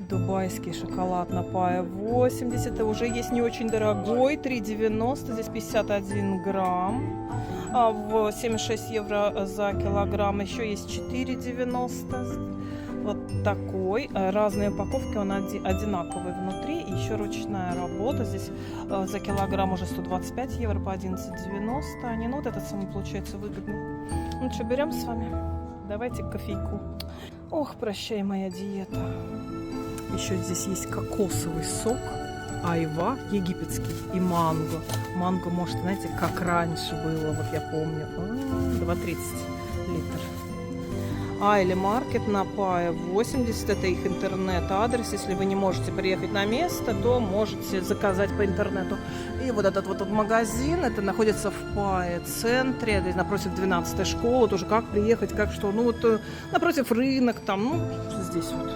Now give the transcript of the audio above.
Дубайский шоколад на Пае 80. Это уже есть не очень дорогой. 3,90. Здесь 51 грамм. В 76 евро за килограмм. Еще есть 4,90. Вот такой. Разные упаковки. Он одинаковый внутри. Еще ручная работа. Здесь за килограмм уже 125 евро по 11,90. Они, ну вот этот самый получается выгодный. Ну что, берем с вами? Давайте кофейку. Ох, прощай, моя диета. Еще здесь есть кокосовый сок, айва египетский и манго. Манго, может, знаете, как раньше было, вот я помню, 2,30 литр. Айли Маркет на Пае 80, это их интернет-адрес. Если вы не можете приехать на место, то можете заказать по интернету. И вот этот вот магазин, это находится в Пае центре, здесь напротив 12-й школы, тоже как приехать, как что. Ну вот напротив рынок там, ну здесь вот.